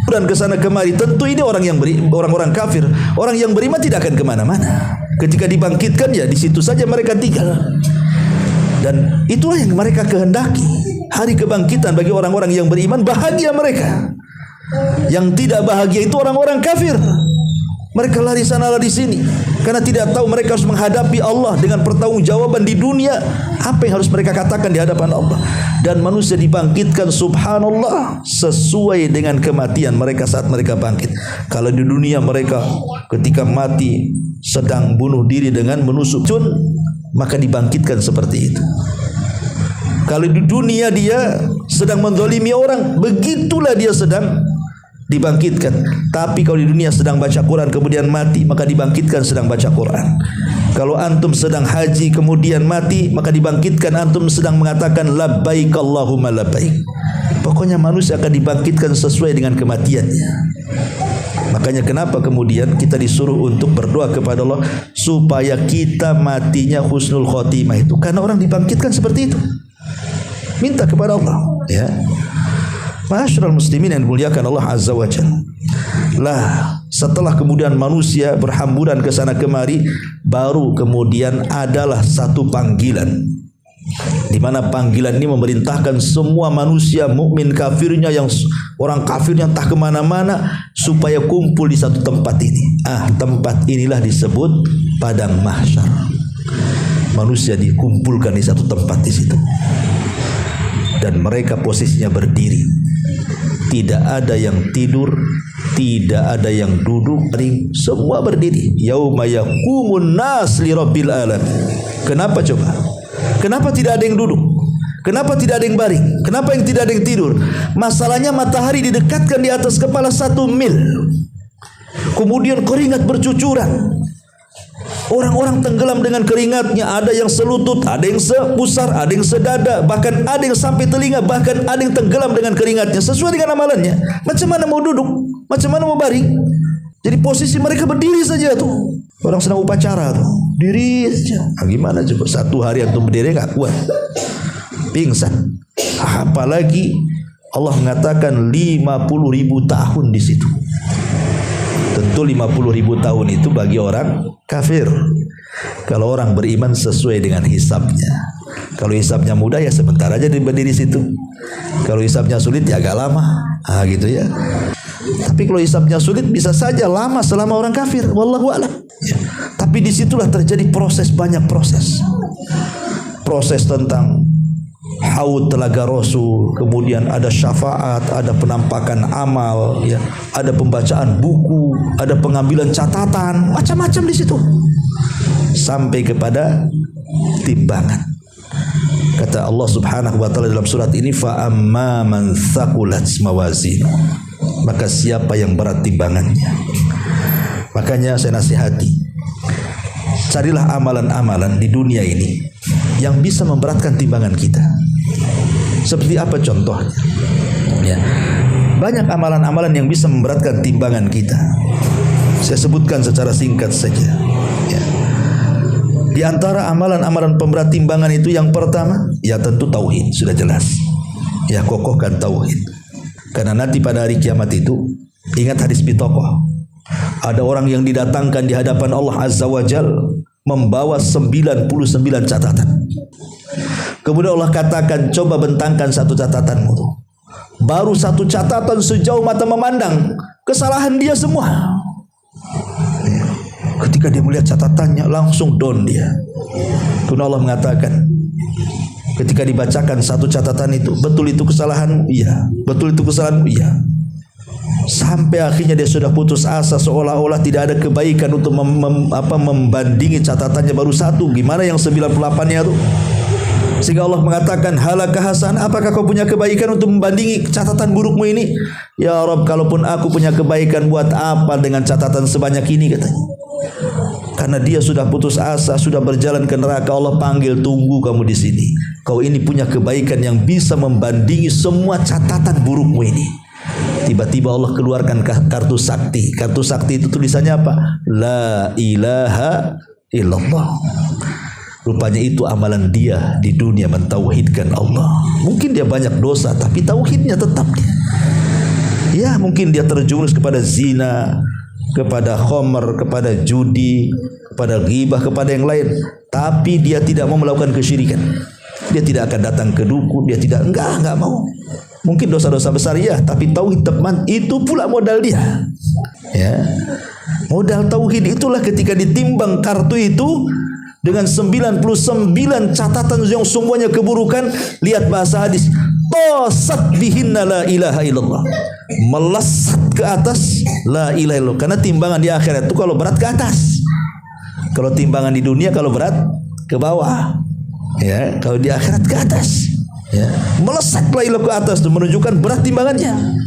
Dan kesana kemari, tentu ini orang-orang kafir, orang yang beriman tidak akan kemana-mana. Ketika dibangkitkan ya di situ saja mereka tinggal. Dan itulah yang mereka kehendaki. Hari kebangkitan bagi orang-orang yang beriman, bahagia mereka. Yang tidak bahagia itu orang-orang kafir. Mereka lari sana lari sini karena tidak tahu mereka harus menghadapi Allah dengan pertanggungjawaban di dunia. Apa yang harus mereka katakan di hadapan Allah? Dan manusia dibangkitkan subhanallah sesuai dengan kematian mereka saat mereka bangkit. Kalau di dunia mereka ketika mati sedang bunuh diri dengan menusuk cun, maka dibangkitkan seperti itu. Kalau di dunia dia sedang menzalimi orang, begitulah dia sedang dibangkitkan. Tapi kalau di dunia sedang baca Quran kemudian mati, maka dibangkitkan sedang baca Quran. Kalau antum sedang haji kemudian mati, maka dibangkitkan antum sedang mengatakan labbaik Allahumma labbaik. Pokoknya manusia akan dibangkitkan sesuai dengan kematiannya. Makanya kenapa kemudian kita disuruh untuk berdoa kepada Allah supaya kita matinya husnul khotimah itu, karena orang dibangkitkan seperti itu. Minta kepada Allah, ya. Ma'asyiral muslimin yang dimuliakan Allah Azza wa Jalla. Lah, setelah kemudian manusia berhamburan ke sana kemari, baru kemudian adalah satu panggilan. Di mana panggilan ini memerintahkan semua manusia mukmin kafirnya, yang orang kafirnya entah kemana-mana, supaya kumpul di satu tempat ini. Tempat inilah disebut padang mahsyar. Manusia dikumpulkan di satu tempat di situ. Dan mereka posisinya berdiri. Tidak ada yang tidur, tidak ada yang duduk, semua berdiri. Yauma yaqumun nas li rabbil alamin. Kenapa coba? Kenapa tidak ada yang duduk? Kenapa tidak ada yang baring? Kenapa yang tidak ada yang tidur? Masalahnya matahari didekatkan di atas kepala 1 mil. Kemudian keringat bercucuran. Orang-orang tenggelam dengan keringatnya. Ada yang selutut, ada yang sepusar, ada yang sedada, bahkan ada yang sampai telinga, bahkan ada yang tenggelam dengan keringatnya sesuai dengan amalannya. Macam mana mau duduk? Macam mana mau baring? Jadi posisi mereka berdiri saja tuh. Orang sedang upacara tuh, diri saja. Gimana coba 1 hari antum berdiri nggak kuat, pingsan. Apalagi Allah mengatakan 50.000 tahun di situ. Tentu 50.000 tahun itu bagi orang kafir. Kalau orang beriman sesuai dengan hisabnya. Kalau hisabnya mudah ya sebentar aja berdiri situ. Kalau hisabnya sulit ya agak lama. Gitu ya. Tapi kalau hisabnya sulit bisa saja lama selama orang kafir. Wallahu a'lam. Ya. Tapi disitulah terjadi proses, banyak proses. Proses tentang haud telaga Rasul, kemudian ada syafaat, ada penampakan amal, ya, ada pembacaan buku, ada pengambilan catatan, macam-macam di situ, sampai kepada timbangan. Kata Allah Subhanahu wa taala dalam surat ini, fa amma man thaqulat mawazin, maka siapa yang berat timbangannya. Makanya saya nasihati, carilah amalan-amalan di dunia ini yang bisa memberatkan timbangan kita. Seperti apa contohnya? Ya. Banyak amalan-amalan yang bisa memberatkan timbangan kita. Saya sebutkan secara singkat saja. Ya. Di antara amalan-amalan pemberat timbangan itu yang pertama, ya tentu tauhid, sudah jelas. Ya, kokohkan tauhid. Karena nanti pada hari kiamat itu, ingat hadis Bitokoh, ada orang yang didatangkan di hadapan Allah Azza wa Jal membawa 99 catatan. Kemudian Allah katakan, coba bentangkan satu catatanmu tuh. Baru satu catatan sejauh mata memandang, kesalahan dia semua. Ketika dia melihat catatannya, langsung down dia. Kemudian Allah mengatakan, ketika dibacakan satu catatan itu, betul itu kesalahanmu? Iya. Betul itu kesalahanmu? Iya. Sampai akhirnya dia sudah putus asa, seolah-olah tidak ada kebaikan untuk membandingi catatannya baru satu. Gimana yang 98-nya itu? Sehingga Allah mengatakan, halaka Hasan, apakah kau punya kebaikan untuk membandingi catatan burukmu ini? Ya Rabb, kalaupun aku punya kebaikan, buat apa dengan catatan sebanyak ini, katanya. Karena dia sudah putus asa, sudah berjalan ke neraka. Allah panggil, tunggu kamu di sini. Kau ini punya kebaikan yang bisa membandingi semua catatan burukmu ini. Tiba-tiba Allah keluarkan kartu sakti. Kartu sakti itu tulisannya apa? La ilaha illallah. Rupanya itu amalan dia di dunia, mentauhidkan Allah. Mungkin dia banyak dosa, tapi tauhidnya tetap dia. Ya, mungkin dia terjerumus kepada zina, kepada khamr, kepada judi, kepada ghibah, kepada yang lain. Tapi dia tidak mau melakukan kesyirikan. Dia tidak akan datang ke dukun, dia tidak, enggak mau. Mungkin dosa-dosa besar ya, tapi tauhid teman itu pula modal dia. Ya. Modal tauhid itulah ketika ditimbang kartu itu dengan 99 catatan yang semuanya keburukan, lihat bahasa hadis, tosat bihinna la ilaha illallah, melesat ke atas la ilaha illallah. Karena timbangan di akhirat itu kalau berat ke atas, kalau timbangan di dunia kalau berat ke bawah, ya. Kalau di akhirat ke atas, ya. Melesat la ilaha ke atas itu menunjukkan berat timbangannya.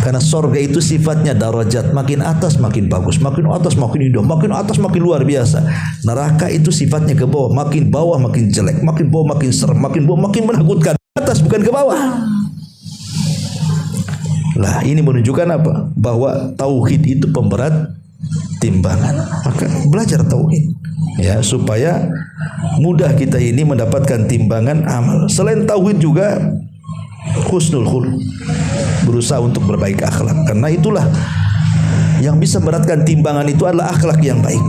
Karena sorga itu sifatnya darajat, makin atas makin bagus, makin atas makin indah, makin atas makin luar biasa. Neraka itu sifatnya ke bawah, makin bawah makin jelek, makin bawah makin serem, makin bawah makin menakutkan. Atas bukan ke bawah. Lah, ini menunjukkan apa? Bahwa tauhid itu pemberat timbangan. Maka belajar tauhid, ya, supaya mudah kita ini mendapatkan timbangan amal. Selain tauhid juga husnul khuluq, berusaha untuk berbaik akhlak. Karena itulah yang bisa memberatkan timbangan itu adalah akhlak yang baik.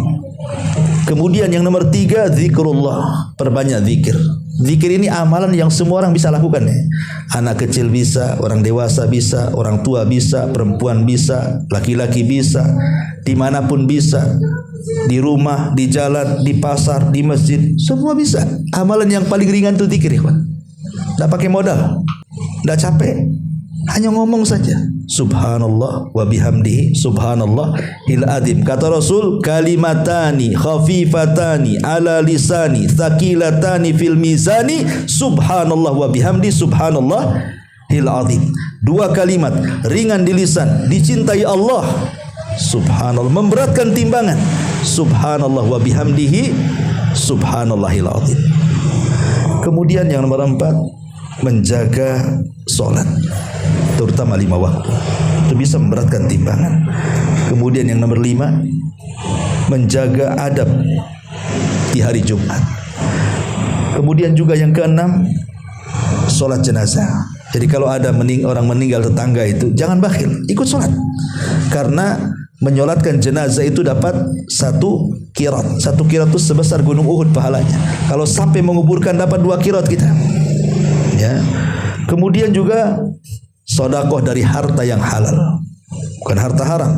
Kemudian yang nomor 3, zikrullah, perbanyak zikir. Zikir ini amalan yang semua orang bisa lakukan, ya. Anak kecil bisa, orang dewasa bisa, orang tua bisa, perempuan bisa, laki-laki bisa, dimanapun bisa, di rumah, di jalan, di pasar, di masjid, semua bisa. Amalan yang paling ringan itu zikir, ya, tidak pakai modal, tidak capek, hanya ngomong saja. Subhanallah wa bihamdihi subhanallah il azim. Kata Rasul, kalimatani khafifatani ala lisani thaqilatani fil mizani subhanallah wa bihamdi subhanallah il azim. 2 kalimat ringan di lisan, dicintai Allah, subhanallah, memberatkan timbangan, subhanallah wa bihamdihi subhanallahil azim. Kemudian yang nomor 4, menjaga sholat, terutama 5 waktu, itu bisa memberatkan timbangan. Kemudian yang nomor 5, menjaga adab di hari Jumat. Kemudian juga yang ke-6, sholat jenazah. Jadi kalau ada orang meninggal tetangga itu, jangan bakhil, ikut sholat. Karena menyolatkan jenazah itu dapat 1 qirat. 1 qirat itu sebesar gunung Uhud pahalanya. Kalau sampai menguburkan dapat 2 qirat kita. Ya. Kemudian juga sedekah dari harta yang halal, bukan harta haram,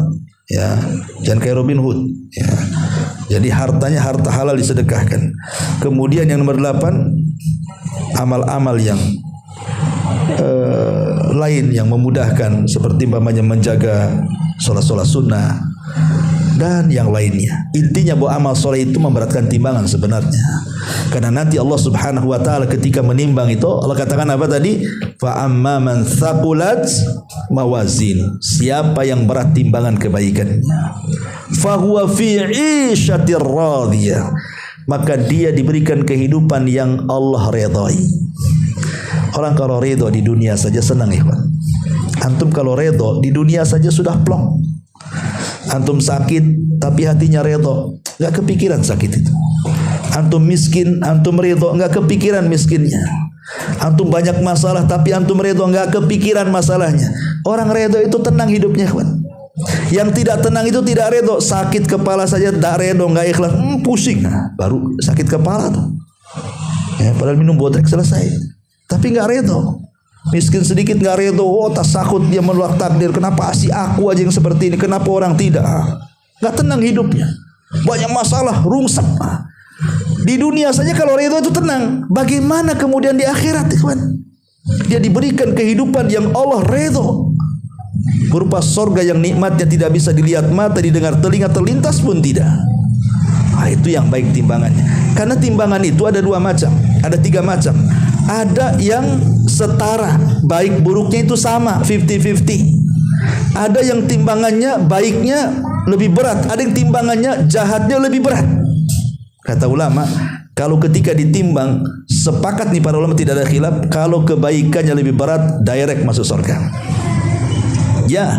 ya. Jangan kayak Robin Hood, ya. Jadi hartanya harta halal disedekahkan. Kemudian yang nomor 8, amal-amal yang lain yang memudahkan, seperti umpamanya menjaga sholat-sholat sunnah dan yang lainnya. Intinya bahwa amal soleh itu memberatkan timbangan sebenarnya. Karena nanti Allah Subhanahu wa taala ketika menimbang itu, Allah katakan apa tadi? Fa amma man thaqulat mawazin. Siapa yang berat timbangan kebaikannya, fa huwa fi 'ishatir radiyah. Maka dia diberikan kehidupan yang Allah redai. Orang kalau ridho di dunia saja senang, ikhwan. Antum kalau redho di dunia saja sudah plong. Antum sakit tapi hatinya redho, nggak kepikiran sakit itu. Antum miskin, antum redho, nggak kepikiran miskinnya. Antum banyak masalah tapi antum redho, nggak kepikiran masalahnya. Orang redho itu tenang hidupnya, kawan. Yang tidak tenang itu tidak redho. Sakit kepala saja tak redho, nggak ikhlas, pusing, baru sakit kepala tuh. Ya, padahal minum botrek selesai, tapi nggak redho. Miskin sedikit nggak redho, oh tasakut dia menolak takdir. Kenapa sih aku aja yang seperti ini? Kenapa orang tidak? Nggak tenang hidupnya. Banyak masalah, rungsek. Di dunia saja kalau redho itu tenang. Bagaimana kemudian di akhirat, ikhwan? Dia diberikan kehidupan yang Allah redho, berupa sorga yang nikmatnya tidak bisa dilihat mata, didengar telinga, terlintas pun tidak. Itu yang baik timbangannya. Karena timbangan itu ada dua macam, ada tiga macam. Ada yang setara, baik buruknya itu sama, 50-50. Ada yang timbangannya baiknya lebih berat, ada yang timbangannya jahatnya lebih berat. Kata ulama, kalau ketika ditimbang, sepakat nih para ulama, tidak ada khilaf, kalau kebaikannya lebih berat, direct masuk surga. Ya,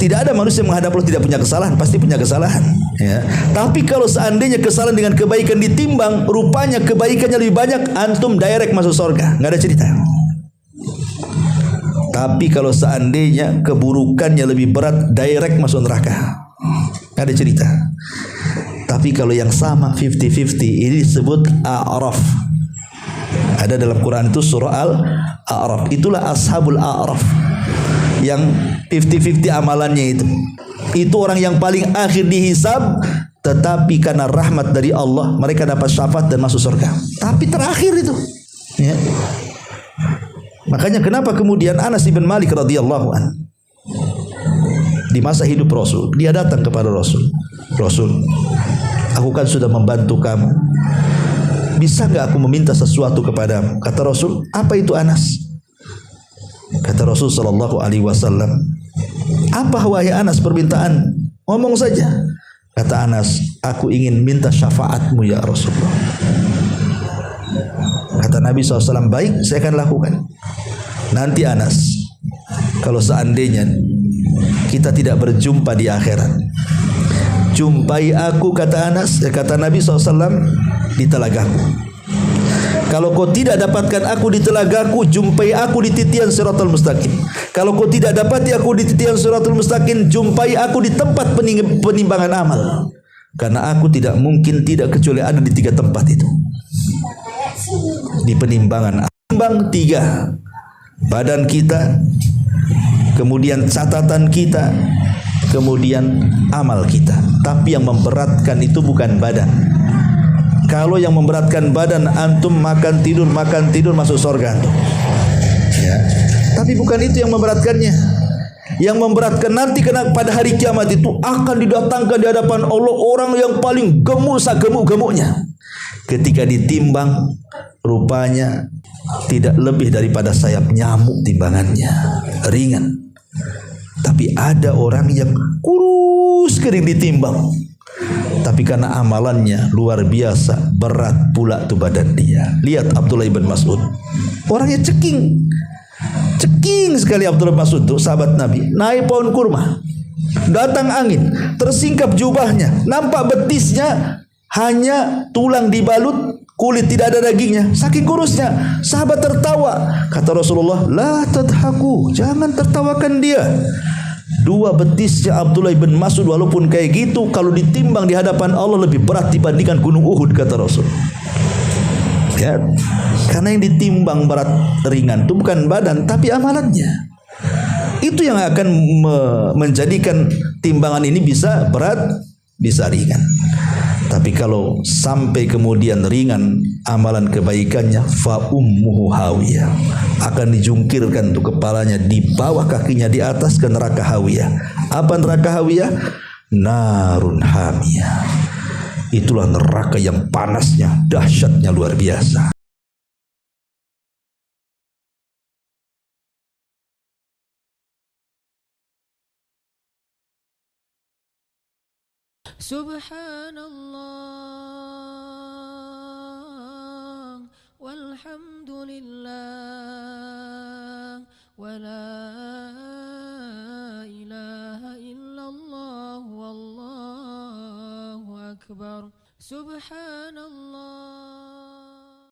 tidak ada manusia yang menghadap Allah tidak punya kesalahan, pasti punya kesalahan. Ya. Tapi kalau seandainya kesalahan dengan kebaikan ditimbang, rupanya kebaikannya lebih banyak, antum direct masuk surga, nggak ada cerita. Tapi kalau seandainya keburukannya lebih berat, direct masuk neraka, nggak ada cerita. Tapi kalau yang sama 50-50, ini disebut a'raf. Ada dalam Quran itu surah Al-A'raf. Itulah ashabul a'raf, yang 50-50 amalannya itu. Itu orang yang paling akhir dihisab, tetapi karena rahmat dari Allah mereka dapat syafaat dan masuk surga. Tapi terakhir itu, ya. Makanya kenapa kemudian Anas bin Malik radhiyallahu an, di masa hidup Rasul, dia datang kepada Rasul. Rasul, aku kan sudah membantu kamu. Bisa nggak aku meminta sesuatu kepadamu? Kata Rasul, apa itu Anas? Kata Rasul sallallahu alaihi wasallam, apa wahai Anas permintaan? Ngomong saja. Kata Anas, aku ingin minta syafaatmu ya Rasulullah. Kata Nabi SAW, baik, saya akan lakukan. Nanti Anas, kalau seandainya kita tidak berjumpa di akhirat, jumpai aku, kata Anas, kata Nabi SAW, di telagaku. Kalau kau tidak dapatkan aku di telagaku, jumpai aku di titian Siratal Mustaqim. Kalau kau tidak dapati aku di titian Siratal Mustaqim, jumpai aku di tempat penimbangan amal. Karena aku tidak mungkin tidak kecuali ada di tiga tempat itu. Di penimbangan timbang tiga, badan kita, kemudian catatan kita, kemudian amal kita. Tapi yang memberatkan itu bukan badan. Kalau yang memberatkan badan, antum makan tidur masuk surga antum. Ya. Tapi bukan itu yang memberatkannya. Yang memberatkan nanti karena pada hari kiamat itu akan didatangkan di hadapan Allah orang yang paling gemuk gemuk-gemuknya. Ketika ditimbang, rupanya tidak lebih daripada sayap nyamuk timbangannya, ringan. Tapi ada orang yang kurus kering ditimbang, tapi karena amalannya luar biasa, berat pula tuh badan dia. Lihat Abdullah bin Mas'ud, orangnya ceking sekali. Abdullah bin Mas'ud tuh sahabat Nabi, naik pohon kurma, datang angin, tersingkap jubahnya, nampak betisnya hanya tulang dibalut, kulit tidak ada dagingnya, saking kurusnya. Sahabat tertawa. Kata Rasulullah, la tadhaku, jangan tertawakan dia. Dua betisnya Abdullah bin Mas'ud walaupun kayak gitu, kalau ditimbang di hadapan Allah lebih berat dibandingkan gunung Uhud, kata Rasul. Ya, karena yang ditimbang berat ringan itu bukan badan tapi amalannya. Itu yang akan menjadikan timbangan ini bisa berat, bisa ringan. Tapi kalau sampai kemudian ringan amalan kebaikannya, fa ummuhu hawiyah, akan dijungkirkan untuk kepalanya di bawah kakinya di atas ke neraka hawiyah. Apa neraka hawiyah? Narun hamiyah. Itulah neraka yang panasnya, dahsyatnya luar biasa. Subhanallah walhamdulillah wala Allahu Akbar. Subhanallah.